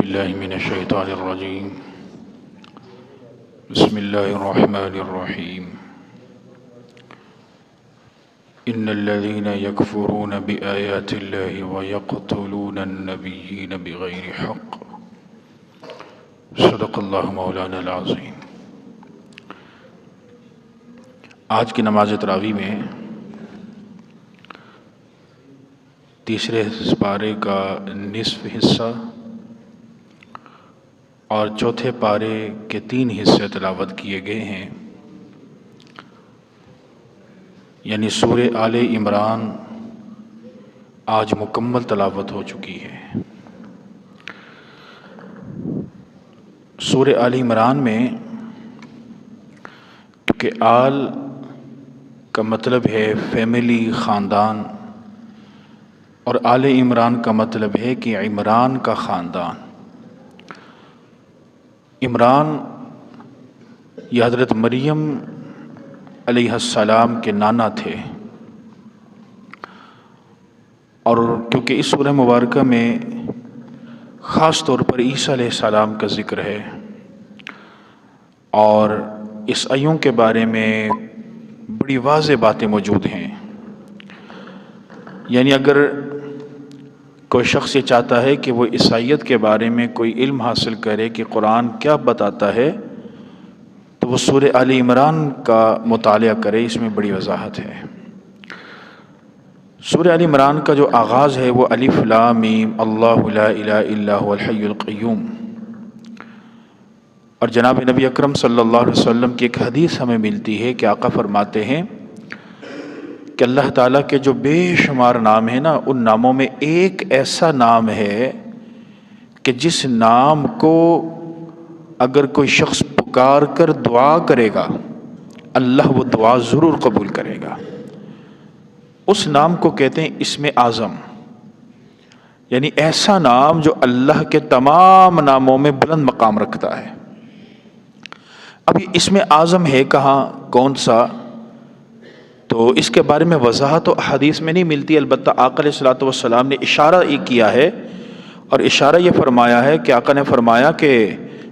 بالله من الشيطان الرجيم. بسم الله الرحمن الرحيم. إن الذين يكفرون بآيات الله ويقتلون النبيين بغير حق صدق اللہ مولانا العظیم. آج کی نماز تراویح میں تیسرے پارے کا نصف حصہ اور چوتھے پارے کے 3 حصے تلاوت کیے گئے ہیں. یعنی سورہ آل عمران آج مکمل تلاوت ہو چکی ہے. سورہ آل عمران میں کیونکہ آل کا مطلب ہے فیملی، خاندان، اور آل عمران کا مطلب ہے کہ عمران کا خاندان. عمران یہ حضرت مریم علیہ السلام کے نانا تھے، اور کیونکہ اس سورہ مبارکہ میں خاص طور پر عیسیٰ علیہ السلام کا ذکر ہے اور عیسائیوں کے بارے میں بڑی واضح باتیں موجود ہیں. یعنی اگر کوئی شخص یہ چاہتا ہے کہ وہ عیسائیت کے بارے میں کوئی علم حاصل کرے کہ قرآن کیا بتاتا ہے تو وہ سورہ آل عمران کا مطالعہ کرے. اس میں بڑی وضاحت ہے. سورہ آل عمران کا جو آغاز ہے وہ الف لام میم اللہ لا الہ الا هو الحی القیوم، اور جناب نبی اکرم صلی اللہ علیہ وسلم کی ایک حدیث ہمیں ملتی ہے کہ آقا فرماتے ہیں کہ اللہ تعالیٰ کے جو بے شمار نام ہیں نا، ان ناموں میں ایک ایسا نام ہے کہ جس نام کو اگر کوئی شخص پکار کر دعا کرے گا اللہ وہ دعا ضرور قبول کرے گا. اس نام کو کہتے ہیں اسم اعظم، یعنی ایسا نام جو اللہ کے تمام ناموں میں بلند مقام رکھتا ہے. اب یہ اسم اعظم ہے کہاں، کون سا، تو اس کے بارے میں وضاحت تو حدیث میں نہیں ملتی. البتہ آقا علیہ الصلوۃ والسلام نے اشارہ یہ کیا ہے، اور اشارہ یہ فرمایا ہے کہ آقا نے فرمایا کہ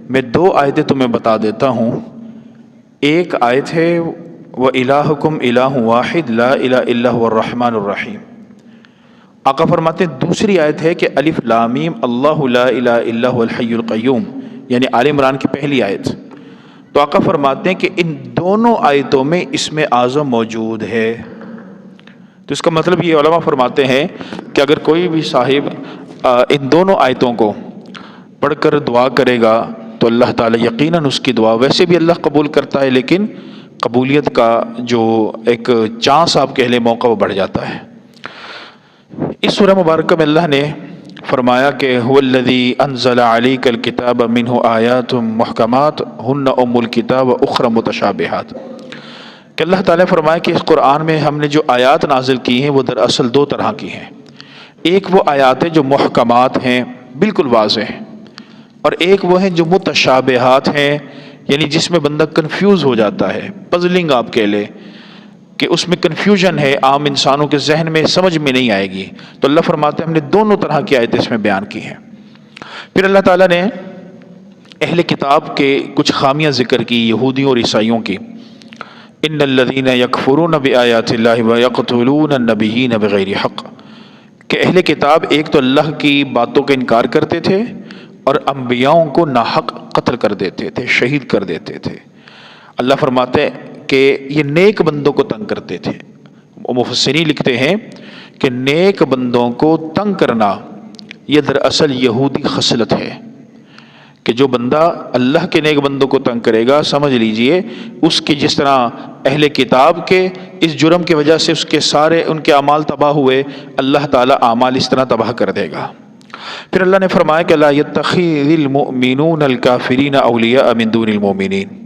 میں 2 آیتیں تمہیں بتا دیتا ہوں. ایک آیت ہے وَإِلَٰهُكُمْ إِلَٰهٌ وَاحِدٌ لَا إِلَٰهَ إِلَّا هُوَ الرَّحْمَٰنُ الرَّحِيمُ. آقا فرماتے ہیں دوسری آیت ہے کہ الف لام میم اللہ لا الہ الا هو الحی القیوم، یعنی آل عمران کی پہلی آیت. تو آقا فرماتے ہیں کہ ان دونوں آیتوں میں اسم اعظم موجود ہے. تو اس کا مطلب یہ علماء فرماتے ہیں کہ اگر کوئی بھی صاحب ان دونوں آیتوں کو پڑھ کر دعا کرے گا تو اللہ تعالیٰ یقیناً اس کی دعا ویسے بھی اللہ قبول کرتا ہے، لیکن قبولیت کا جو ایک چانس آپ کہہ لیں موقع وہ بڑھ جاتا ہے. اس سورہ مبارکہ میں اللہ نے فرمایا کہ هو الذی انزل علیک الکتاب منہ آیات محکمات ہن ام الکتاب اخری متشابہات، کہ اللہ تعالیٰ فرمایا کہ اس قرآن میں ہم نے جو آیات نازل کی ہیں وہ دراصل 2 طرح کی ہیں. ایک وہ آیات ہیں جو محکمات ہیں، بالکل واضح ہیں، اور ایک وہ ہیں جو متشابہات ہیں، یعنی جس میں بندہ کنفیوز ہو جاتا ہے، پزلنگ آپ کہہ لے کہ اس میں کنفیوژن ہے، عام انسانوں کے ذہن میں سمجھ میں نہیں آئے گی. تو اللہ فرماتے ہیں ہم نے دونوں طرح کی آیتیں اس میں بیان کی ہیں. پھر اللہ تعالیٰ نے اہل کتاب کے کچھ خامیاں ذکر کی، یہودیوں اور عیسائیوں کی. ان الذین یکفرون بآیات اللہ ویقتلون النبیین بغیر حق، کہ اہل کتاب ایک تو اللہ کی باتوں کا انکار کرتے تھے اور انبیاؤں کو ناحق قتل کر دیتے تھے، شہید کر دیتے تھے. اللہ فرماتے کہ یہ نیک بندوں کو تنگ کرتے تھے. مفسرین لکھتے ہیں کہ نیک بندوں کو تنگ کرنا یہ دراصل یہودی خصلت ہے، کہ جو بندہ اللہ کے نیک بندوں کو تنگ کرے گا سمجھ لیجئے اس کے جس طرح اہل کتاب کے اس جرم کی وجہ سے اس کے سارے ان کے اعمال تباہ ہوئے، اللہ تعالیٰ اعمال اس طرح تباہ کر دے گا. پھر اللہ نے فرمایا کہ لا يتخذ المؤمنون الکافرین اولیاء من دون المؤمنین،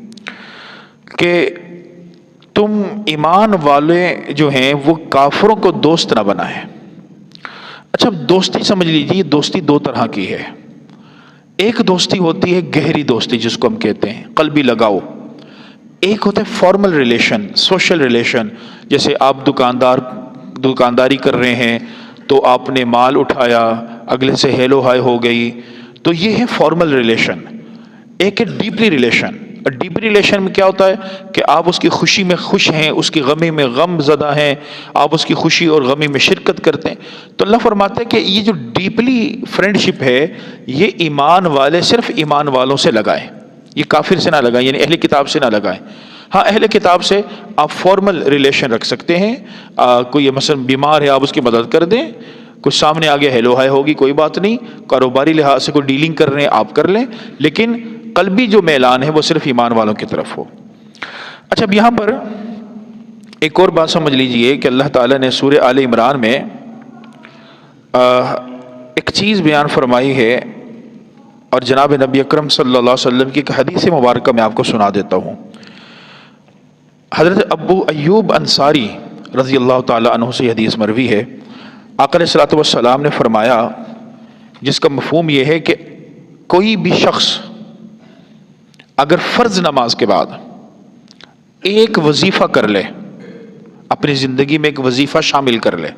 کہ تم ایمان والے جو ہیں وہ کافروں کو دوست نہ بنائیں. اچھا دوستی سمجھ لیجیے، دوستی 2 طرح کی ہے. ایک دوستی ہوتی ہے گہری دوستی جس کو ہم کہتے ہیں قلبی لگاؤ. ایک ہوتا ہے فارمل ریلیشن، سوشل ریلیشن. جیسے آپ دکانداری کر رہے ہیں تو آپ نے مال اٹھایا، اگلے سے ہیلو ہائی ہو گئی، تو تو یہ ہے فارمل ریلیشن. ایک ہے ڈیپلی ریلیشن. ڈیپلی ریلیشن میں کیا ہوتا ہے کہ آپ اس کی خوشی میں خوش ہیں، اس کی غمی میں غم زدہ ہیں، آپ اس کی خوشی اور غمی میں شرکت کرتے ہیں. تو اللہ فرماتا ہے کہ یہ جو ڈیپلی فرینڈشپ ہے یہ ایمان والے صرف ایمان والوں سے لگائیں، یہ کافر سے نہ لگائیں، یعنی اہل کتاب سے نہ لگائیں. ہاں اہل کتاب سے آپ فارمل ریلیشن رکھ سکتے ہیں. کوئی مثلا بیمار ہے آپ اس کی مدد کر دیں، کچھ سامنے آگے ہیلو ہائے ہوگی کوئی بات نہیں، کاروباری لحاظ سے کوئی ڈیلنگ کر رہے ہیں آپ کر لیں، لیکن قلبی جو میلان ہے وہ صرف ایمان والوں کی طرف ہو. اچھا اب یہاں پر ایک اور بات سمجھ لیجئے کہ اللہ تعالیٰ نے سورہ آل عمران میں ایک چیز بیان فرمائی ہے، اور جناب نبی اکرم صلی اللہ علیہ وسلم کی ایک حدیث مبارکہ میں آپ کو سنا دیتا ہوں. حضرت ابو ایوب انصاری رضی اللہ تعالیٰ عنہ سے حدیث مروی ہے. آقا علیہ الصلوۃ والسلام نے فرمایا، جس کا مفہوم یہ ہے کہ کوئی بھی شخص اگر فرض نماز کے بعد ایک وظیفہ کر لے، اپنی زندگی میں ایک وظیفہ شامل کر لے،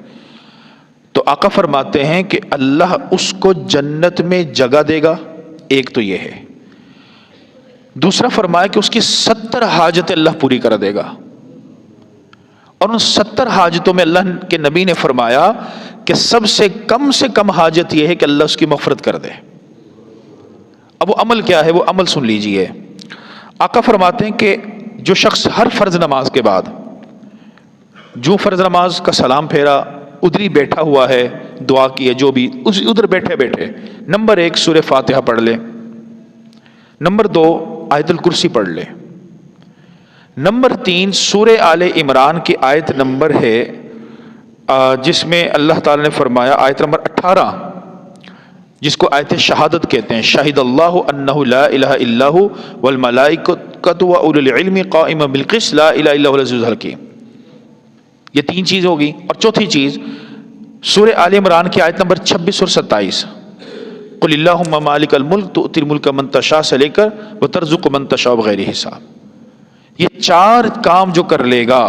تو آقا فرماتے ہیں کہ اللہ اس کو جنت میں جگہ دے گا. ایک تو یہ ہے. دوسرا فرمایا کہ اس کی 70 حاجتیں اللہ پوری کر دے گا، اور ان 70 حاجتوں میں اللہ کے نبی نے فرمایا کہ سب سے کم حاجت یہ ہے کہ اللہ اس کی مغفرت کر دے. اب وہ عمل کیا ہے؟ وہ عمل سن لیجئے. آقا فرماتے ہیں کہ جو شخص ہر فرض نماز کے بعد جو فرض نماز کا سلام پھیرا ادھر ہی بیٹھا ہوا ہے، دعا کی ہے جو بھی ادھر بیٹھے بیٹھے نمبر 1 سورہ فاتحہ پڑھ لے، نمبر 2 آیت الکرسی پڑھ لے، نمبر 3 سورہ آل عمران کی آیت نمبر ہے جس میں اللہ تعالی نے فرمایا، آیت نمبر 18 جس کو آیت شہادت کہتے ہیں، شاہد اللہ انہ لا الہ الا ہو والملائکۃ واولو العلم قائما بالقسط لا الہ الا هو العزیز الحکیم. یہ 3 چیز ہوگی. اور چوتھی چیز سورہ آل عمران کی آیت نمبر 26 اور 27، قل اللہم مالک الملک تؤتی الملک من تشاء سے لے کر وترزق من تشاء بغیر حساب. یہ 4 کام جو کر لے گا،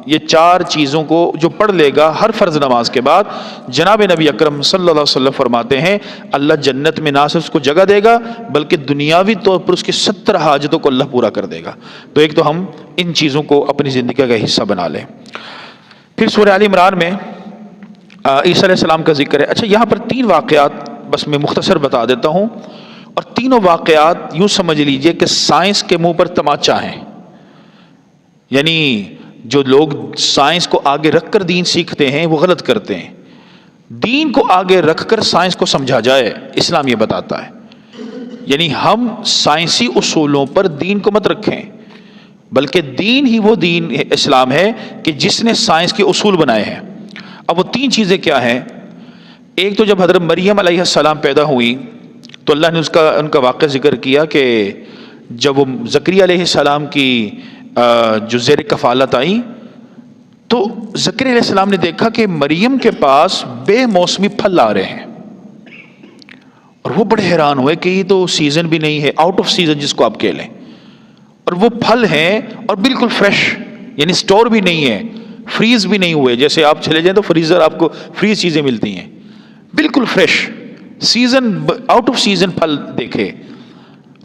یہ 4 چیزوں کو جو پڑھ لے گا ہر فرض نماز کے بعد، جناب نبی اکرم صلی اللہ علیہ وسلم فرماتے ہیں اللہ جنت میں نہ صرف اس کو جگہ دے گا بلکہ دنیاوی طور پر اس کی 70 حاجتوں کو اللہ پورا کر دے گا. تو ایک تو ہم ان چیزوں کو اپنی زندگی کا حصہ بنا لیں. پھر سورہ آل عمران میں عیسیٰ علیہ السلام کا ذکر ہے. اچھا یہاں پر 3 واقعات بس میں مختصر بتا دیتا ہوں، اور تینوں واقعات یوں سمجھ لیجئے کہ سائنس کے منہ پر تماچا ہیں. یعنی جو لوگ سائنس کو آگے رکھ کر دین سیکھتے ہیں وہ غلط کرتے ہیں. دین کو آگے رکھ کر سائنس کو سمجھا جائے، اسلام یہ بتاتا ہے. یعنی ہم سائنسی اصولوں پر دین کو مت رکھیں، بلکہ دین ہی وہ دین اسلام ہے کہ جس نے سائنس کے اصول بنائے ہیں. اب وہ 3 چیزیں کیا ہیں؟ ایک تو جب حضرت مریم علیہ السلام پیدا ہوئی تو اللہ نے ان کا واقعہ ذکر کیا کہ جب وہ زکریا علیہ السلام کی جو زیر کفالت آئی تو زکریا علیہ السلام نے دیکھا کہ مریم کے پاس بے موسمی پھل آ رہے ہیں، اور وہ بڑے حیران ہوئے کہ یہ تو سیزن بھی نہیں ہے، آؤٹ آف سیزن جس کو آپ کہہ لیں، اور وہ پھل ہیں اور بالکل فریش، یعنی سٹور بھی نہیں ہے، فریز بھی نہیں ہوئے. جیسے آپ چلے جائیں تو فریزر آپ کو فریز چیزیں ملتی ہیں، بالکل fresh season out of season پھل دیکھے.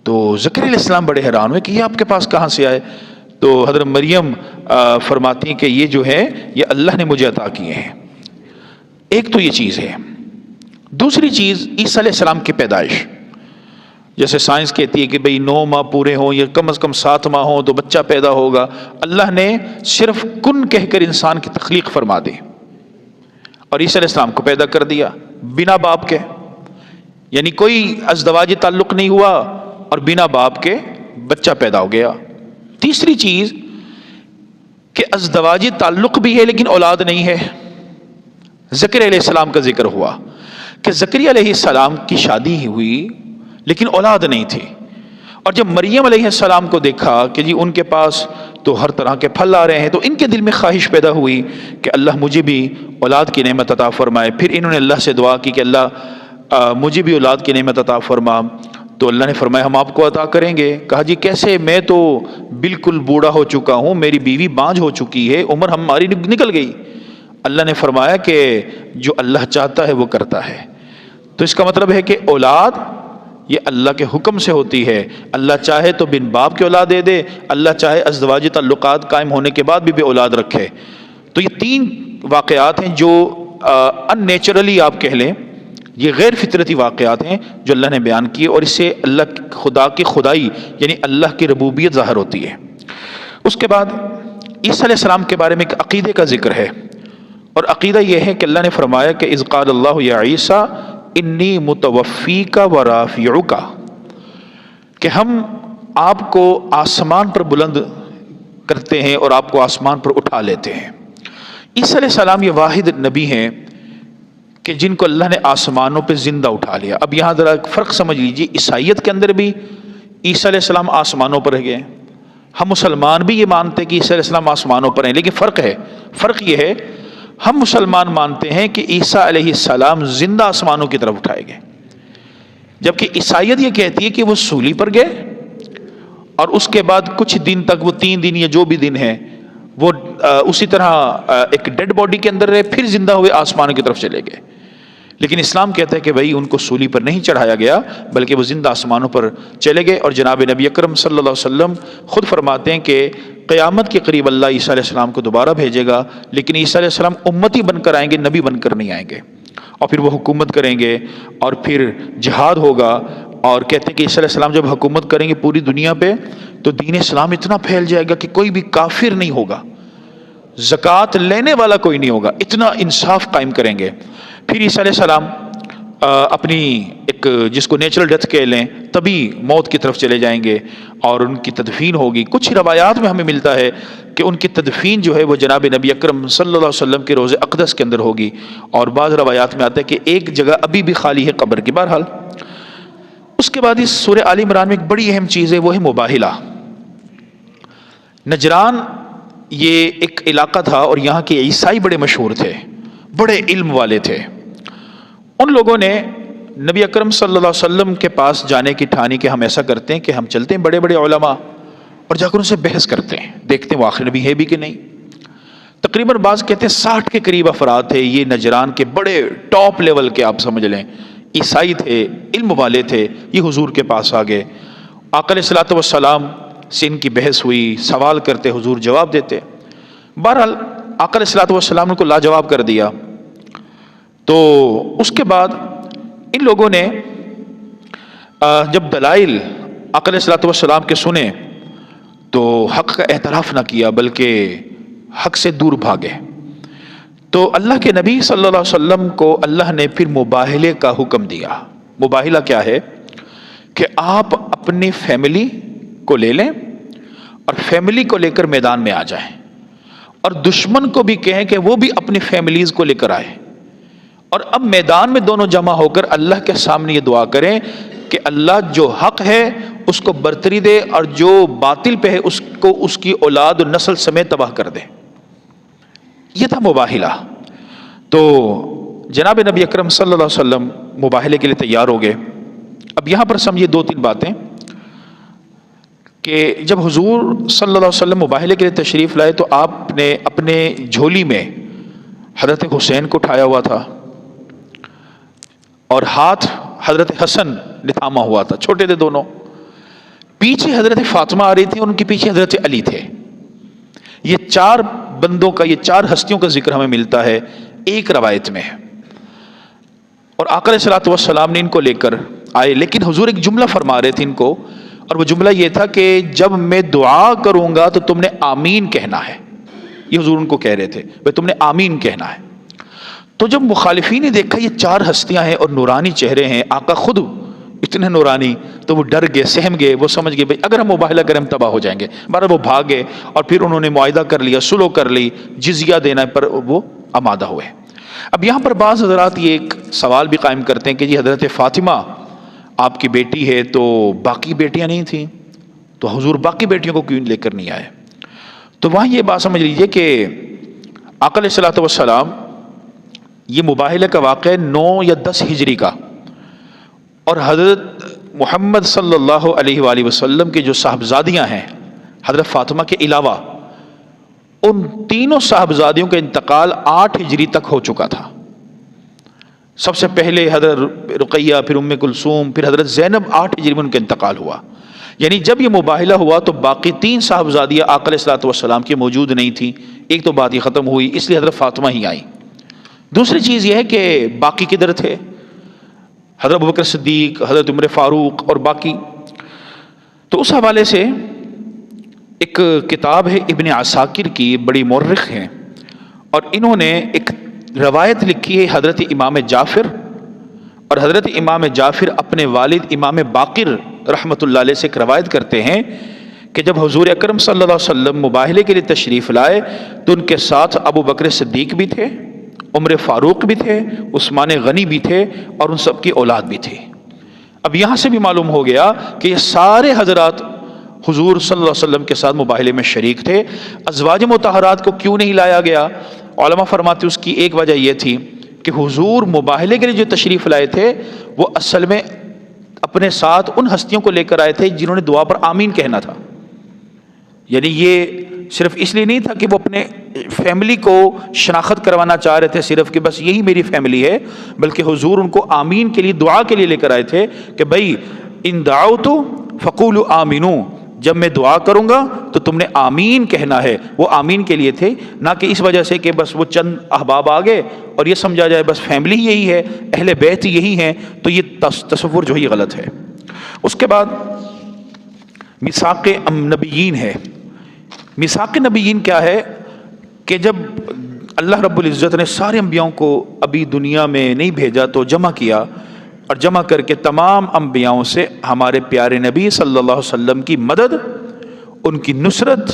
تو زکریا علیہ السلام بڑے حیران ہوئے کہ یہ آپ کے پاس کہاں سے آئے؟ تو حضرت مریم فرماتی ہیں کہ یہ جو ہے یہ اللہ نے مجھے عطا کیے ہیں. ایک تو یہ چیز ہے. دوسری چیز عیسیٰ علیہ السلام کی پیدائش. جیسے سائنس کہتی ہے کہ بھئی 9 ماہ پورے ہوں یا کم از کم 7 ماہ ہوں تو بچہ پیدا ہوگا. اللہ نے صرف کن کہہ کر انسان کی تخلیق فرما دی اور عیسیٰ علیہ السلام کو پیدا کر دیا بنا باپ کے. یعنی کوئی ازدواجی تعلق نہیں ہوا اور بنا باپ کے بچہ پیدا ہو گیا. تیسری چیز کہ ازدواجی تعلق بھی ہے لیکن اولاد نہیں ہے. زکریا علیہ السلام کا ذکر ہوا کہ زکریا علیہ السلام کی شادی ہوئی لیکن اولاد نہیں تھی. اور جب مریم علیہ السلام کو دیکھا کہ جی ان کے پاس تو ہر طرح کے پھل آ رہے ہیں تو ان کے دل میں خواہش پیدا ہوئی کہ اللہ مجھے بھی اولاد کی نعمت عطا فرمائے. پھر انہوں نے اللہ سے دعا کی کہ اللہ مجھے بھی اولاد کی نعمت عطا فرما. تو اللہ نے فرمایا ہم آپ کو عطا کریں گے. کہا جی کیسے؟ میں تو بالکل بوڑھا ہو چکا ہوں، میری بیوی بانجھ ہو چکی ہے، عمر ہماری نکل گئی. اللہ نے فرمایا کہ جو اللہ چاہتا ہے وہ کرتا ہے. تو اس کا مطلب ہے کہ اولاد یہ اللہ کے حکم سے ہوتی ہے. اللہ چاہے تو بن باپ کی اولاد دے دے، اللہ چاہے ازدواجی تعلقات قائم ہونے کے بعد بھی بے اولاد رکھے. تو یہ 3 واقعات ہیں جو ان نیچرلی آپ کہہ لیں، یہ غیر فطرتی واقعات ہیں جو اللہ نے بیان کیے، اور اس سے اللہ خدا کی خدائی یعنی اللہ کی ربوبیت ظاہر ہوتی ہے. اس کے بعد عیسیٰ علیہ السلام کے بارے میں ایک عقیدے کا ذکر ہے، اور عقیدہ یہ ہے کہ اللہ نے فرمایا کہ اذ قال اللہ یا عیسیٰ انی متوفیک و رافعک، کہ ہم آپ کو آسمان پر بلند کرتے ہیں اور آپ کو آسمان پر اٹھا لیتے ہیں. عیسیٰ علیہ السلام یہ واحد نبی ہیں کہ جن کو اللہ نے آسمانوں پہ زندہ اٹھا لیا. اب یہاں ذرا فرق سمجھ لیجیے، عیسائیت کے اندر بھی عیسیٰ علیہ السلام آسمانوں پر گئے، ہم مسلمان بھی یہ مانتے ہیں کہ عیسیٰ علیہ السلام آسمانوں پر ہیں، لیکن فرق یہ ہے ہم مسلمان مانتے ہیں کہ عیسیٰ علیہ السلام زندہ آسمانوں کی طرف اٹھائے گئے، جبکہ عیسائیت یہ کہتی ہے کہ وہ سولی پر گئے اور اس کے بعد کچھ دن تک، وہ 3 دن یا جو بھی دن ہے، وہ اسی طرح ایک ڈیڈ باڈی کے اندر رہے، پھر زندہ ہوئے آسمانوں کی طرف چلے گئے. لیکن اسلام کہتا ہے کہ بھائی ان کو سولی پر نہیں چڑھایا گیا بلکہ وہ زندہ آسمانوں پر چلے گئے. اور جناب نبی اکرم صلی اللہ علیہ وسلم خود فرماتے ہیں کہ قیامت کے قریب اللہ عیسیٰ علیہ السلام کو دوبارہ بھیجے گا، لیکن عیسیٰ علیہ السلام امتی بن کر آئیں گے، نبی بن کر نہیں آئیں گے، اور پھر وہ حکومت کریں گے اور پھر جہاد ہوگا. اور کہتے ہیں کہ عیسیٰ علیہ السلام جب حکومت کریں گے پوری دنیا پہ تو دین اسلام اتنا پھیل جائے گا کہ کوئی بھی کافر نہیں ہوگا، زکوٰۃ لینے والا کوئی نہیں ہوگا، اتنا انصاف قائم کریں گے. پھر عیسیٰ علیہ السلام اپنی ایک جس کو نیچرل ڈیتھ کہہ لیں تبھی موت کی طرف چلے جائیں گے اور ان کی تدفین ہوگی. کچھ روایات میں ہمیں ملتا ہے کہ ان کی تدفین جو ہے وہ جناب نبی اکرم صلی اللہ علیہ وسلم کے روضہ اقدس کے اندر ہوگی، اور بعض روایات میں آتا ہے کہ ایک جگہ ابھی بھی خالی ہے قبر کی. بہرحال اس کے بعد اس سورہ آل عمران میں ایک بڑی اہم چیز ہے، وہ ہے مباہلہ. نجران یہ ایک علاقہ تھا اور یہاں کے عیسائی بڑے مشہور تھے، بڑے علم والے تھے. ان لوگوں نے نبی اکرم صلی اللہ علیہ وسلم کے پاس جانے کی ٹھانی کہ ہم ایسا کرتے ہیں کہ ہم چلتے ہیں بڑے بڑے علماء اور جا کر ان سے بحث کرتے ہیں، دیکھتے ہیں وہ آخر نبی ہے بھی کہ نہیں. تقریباً بعض کہتے ہیں 60 کے قریب افراد تھے، یہ نجران کے بڑے ٹاپ لیول کے آپ سمجھ لیں عیسائی تھے، علم والے تھے. یہ حضور کے پاس آ گئے، آقا علیہ الصلوۃ والسلام سے ان کی بحث ہوئی، سوال کرتے، حضور جواب دیتے. بہرحال آقا علیہ الصلوۃ والسلام نے کو لاجواب کر دیا. تو اس کے بعد ان لوگوں نے جب دلائل آقا علیہ الصلوۃ والسلام کے سنے تو حق کا اعتراف نہ کیا بلکہ حق سے دور بھاگے. تو اللہ کے نبی صلی اللہ علیہ وسلم کو اللہ نے پھر مباہلے کا حکم دیا. مباہلہ کیا ہے کہ آپ اپنی فیملی کو لے لیں اور فیملی کو لے کر میدان میں آ جائیں، اور دشمن کو بھی کہیں کہ وہ بھی اپنی فیملیز کو لے کر آئے، اور اب میدان میں دونوں جمع ہو کر اللہ کے سامنے یہ دعا کریں کہ اللہ جو حق ہے اس کو برتری دے اور جو باطل پہ ہے اس کو اس کی اولاد و نسل سمیت تباہ کر دے. یہ تھا مباہلہ. تو جناب نبی اکرم صلی اللہ علیہ وسلم مباہلے کے لیے تیار ہو گئے. اب یہاں پر سمجھیے 2-3 باتیں کہ جب حضور صلی اللہ علیہ وسلم مباہلے کے لیے تشریف لائے تو آپ نے اپنے جھولی میں حضرت حسین کو اٹھایا ہوا تھا اور ہاتھ حضرت حسن نے تھاما ہوا تھا، چھوٹے تھے دونوں. پیچھے حضرت فاطمہ آ رہی تھی اور ان کے پیچھے حضرت علی تھے. یہ 4 بندوں کا، یہ 4 ہستیوں کا ذکر ہمیں ملتا ہے ایک روایت میں. اور آقا علیہ الصلوۃ والسلام نے ان کو لے کر آئے، لیکن حضور ایک جملہ فرما رہے تھے ان کو، اور وہ جملہ یہ تھا کہ جب میں دعا کروں گا تو تم نے آمین کہنا ہے. یہ حضور ان کو کہہ رہے تھے بھائی تم نے آمین کہنا ہے. تو جب مخالفین نے دیکھا یہ 4 ہستیاں ہیں اور نورانی چہرے ہیں، آقا خود اتنے نورانی، تو وہ ڈر گئے، سہم گئے. وہ سمجھ گئے بھائی اگر ہم مباہلہ کریں ہم تباہ ہو جائیں گے. بہرحال وہ بھاگ گئے اور پھر انہوں نے معاہدہ کر لیا، صلح کر لی، جزیہ دینا پر وہ آمادہ ہوئے. اب یہاں پر بعض حضرات یہ ایک سوال بھی قائم کرتے ہیں کہ جی حضرت فاطمہ آپ کی بیٹی ہے تو باقی بیٹیاں نہیں تھیں، تو حضور باقی بیٹیوں کو کیوں لے کر نہیں آئے؟ تو وہاں یہ بات سمجھ لیجئے کہ آقا علیہ الصلوۃ والسلام، یہ مباہلے کا واقعہ 9 یا 10 ہجری کا، اور حضرت محمد صلی اللہ علیہ وآلہ وسلم کے جو صاحبزادیاں ہیں حضرت فاطمہ کے علاوہ، ان تینوں صاحبزادیوں کا انتقال 8 ہجری تک ہو چکا تھا. سب سے پہلے حضرت رقیہ، پھر ام کلثوم، پھر حضرت زینب 8 ہجری میں ان کا انتقال ہوا. یعنی جب یہ مباہلہ ہوا تو باقی 3 صاحبزادیاں آقا علیہ الصلوۃ والسلام کی موجود نہیں تھیں. ایک تو بات یہ ختم ہوئی، اس لیے حضرت فاطمہ ہی آئیں. دوسری چیز یہ ہے کہ باقی کدھر تھے؟ حضرت ابوبکر صدیق، حضرت عمر فاروق اور باقی. تو اس حوالے سے ایک کتاب ہے ابن عساکر کی، بڑی مورخ ہیں، اور انہوں نے ایک روایت لکھی ہے حضرت امام جعفر. اور حضرت امام جعفر اپنے والد امام باقر رحمۃ اللہ علیہ سے ایک روایت کرتے ہیں کہ جب حضور اکرم صلی اللہ علیہ وسلم مباہلے کے لیے تشریف لائے تو ان کے ساتھ ابو بکر صدیق بھی تھے، عمر فاروق بھی تھے، عثمان غنی بھی تھے، اور ان سب کی اولاد بھی تھی. اب یہاں سے بھی معلوم ہو گیا کہ یہ سارے حضرات حضور صلی اللہ علیہ وسلم کے ساتھ مباہلے میں شریک تھے. ازواج مطہرات کو کیوں نہیں لایا گیا؟ علماء فرماتے اس کی ایک وجہ یہ تھی کہ حضور مباہلے کے لیے جو تشریف لائے تھے وہ اصل میں اپنے ساتھ ان ہستیوں کو لے کر آئے تھے جنہوں نے دعا پر آمین کہنا تھا. یعنی یہ صرف اس لیے نہیں تھا کہ وہ اپنے فیملی کو شناخت کروانا چاہ رہے تھے صرف کہ بس یہی میری فیملی ہے، بلکہ حضور ان کو آمین کے لیے، دعا کے لیے لے کر آئے تھے کہ بھائی ان دعوت فقولوا آمنو، جب میں دعا کروں گا تو تم نے آمین کہنا ہے. وہ آمین کے لیے تھے، نہ کہ اس وجہ سے کہ بس وہ چند احباب آ گئے اور یہ سمجھا جائے بس فیملی یہی ہے، اہل بیت یہی ہیں. تو یہ تصور جو ہی غلط ہے. اس کے بعد میثاق نبیین ہے. میثاق نبیین کیا ہے کہ جب اللہ رب العزت نے سارے انبیاءوں کو ابھی دنیا میں نہیں بھیجا تو جمع کیا، اور جمع کر کے تمام انبیاءوں سے ہمارے پیارے نبی صلی اللہ علیہ وسلم کی مدد، ان کی نصرت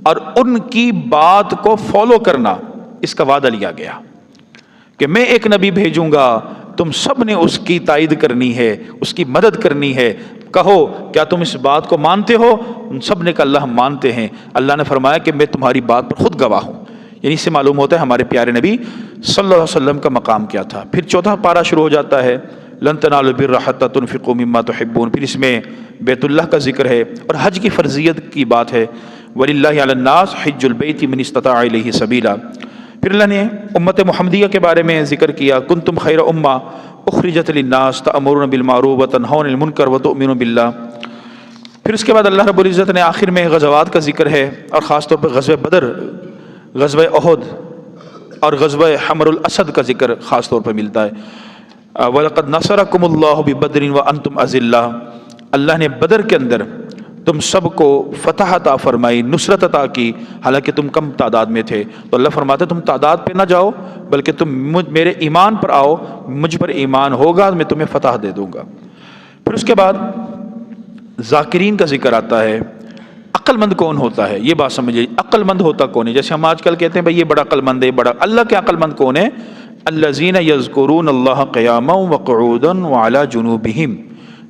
اور ان کی بات کو فالو کرنا، اس کا وعدہ لیا گیا کہ میں ایک نبی بھیجوں گا، تم سب نے اس کی تائید کرنی ہے، اس کی مدد کرنی ہے. کہو کیا تم اس بات کو مانتے ہو؟ ان سب نے کہا اللہ ہم مانتے ہیں. اللہ نے فرمایا کہ میں تمہاری بات پر خود گواہ ہوں. یعنی اس سے معلوم ہوتا ہے ہمارے پیارے نبی صلی اللہ علیہ وسلم کا مقام کیا تھا. پھر 4واں پارہ شروع ہو جاتا ہے، لن تنالوا البر حتى تنفقوا مما تحبون. پھر اس میں بیت اللہ کا ذکر ہے اور حج کی فرضیت کی بات ہے. وَلِلَّهِ عَلَى النَّاسِ حِجُّ الْبَيْتِ مَنِ اسْتَطَاعَ إِلَيْهِ سَبِيلًا. پھر اللہ نے امت محمدیہ کے بارے میں ذکر کیا، کنتم خیر امہ اخرجت للناس تأمرون بالمعروف وتنہون عن المنکر وتؤمنون باللہ. پھر اس کے بعد اللہ رب العزت نے آخر میں غزوات کا ذکر ہے، اور خاص طور پر غزوہ بدر، غزوہ احد اور غزوہ حمر الاسد کا ذکر خاص طور پر ملتا ہے. وَلَقَدْ نَصَرَكُمُ اللَّهُ بِبَدْرٍ وَأَنْتُمْ أَذِلَّةٌ. اللہ نے بدر کے اندر تم سب کو فتح عطا فرمائی، نصرت عطا کی، حالانکہ تم کم تعداد میں تھے. تو اللہ فرماتا ہے تم تعداد پہ نہ جاؤ، بلکہ تم میرے ایمان پر آؤ، مجھ پر ایمان ہوگا میں تمہیں فتح دے دوں گا. پھر اس کے بعد ذاکرین کا ذکر آتا ہے. عقل مند کون ہوتا ہے؟ یہ بات سمجھیے، عقل مند ہوتا کون ہے؟ جیسے ہم آج کل کہتے ہیں بھائی یہ بڑا عقل مند ہے، بڑا. اللہ کے عقل مند کون ہے؟ الذین یذکرون اللہ قیاما وقعودا وعلی جنوبہم.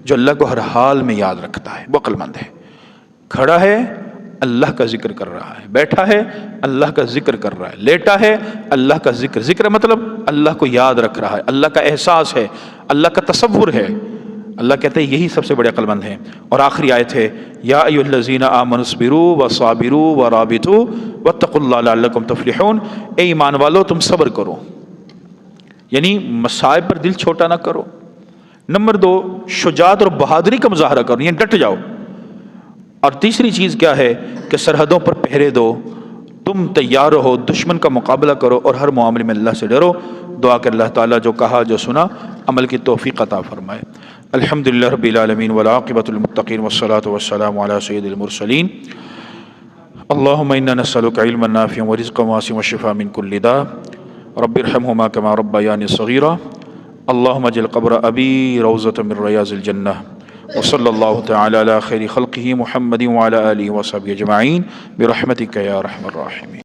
جو اللہ کو ہر حال میں یاد رکھتا ہے وہ عقل مند ہے. کھڑا ہے اللہ کا ذکر کر رہا ہے، بیٹھا ہے اللہ کا ذکر کر رہا ہے، لیٹا ہے اللہ کا ذکر. ذکر مطلب اللہ کو یاد رکھ رہا ہے، اللہ کا احساس ہے، اللہ کا تصور ہے. اللہ کہتے ہیں یہی سب سے بڑے عقل مند ہیں. اور آخری آیت ہے یا ایھا الذین آمنوا اصبروا وصابروا ورابطوا واتقوا اللہ لعلکم تفلحون. اے ایمان والو تم صبر کرو، یعنی مصائب پر دل چھوٹا نہ کرو. نمبر 2 شجاعت اور بہادری کا مظاہرہ کرو، یعنی ڈٹ جاؤ. اور تیسری چیز کیا ہے کہ سرحدوں پر پہرے دو، تم تیار رہو، دشمن کا مقابلہ کرو اور ہر معاملے میں اللہ سے ڈرو. دعا کہ اللہ تعالیٰ جو کہا جو سنا عمل کی توفیق عطا فرمائے. الحمدللہ رب العالمین والعاقبۃ للمتقین والصلاۃ والسلام علی سید المرسلین. اللہم انا نسألک علما نافعا ورزقا واسعا وشفاء من کل داء. رب ارحمہما کما ربیانی صغیرا. اللہم اجعل قبر ابی روضۃ من ریاض الجنہ. وصلی اللہ تعالی علی خیر خلقہ محمد وعلی آلہ وصحبہ اجمعین برحمتک یا ارحم الراحمین.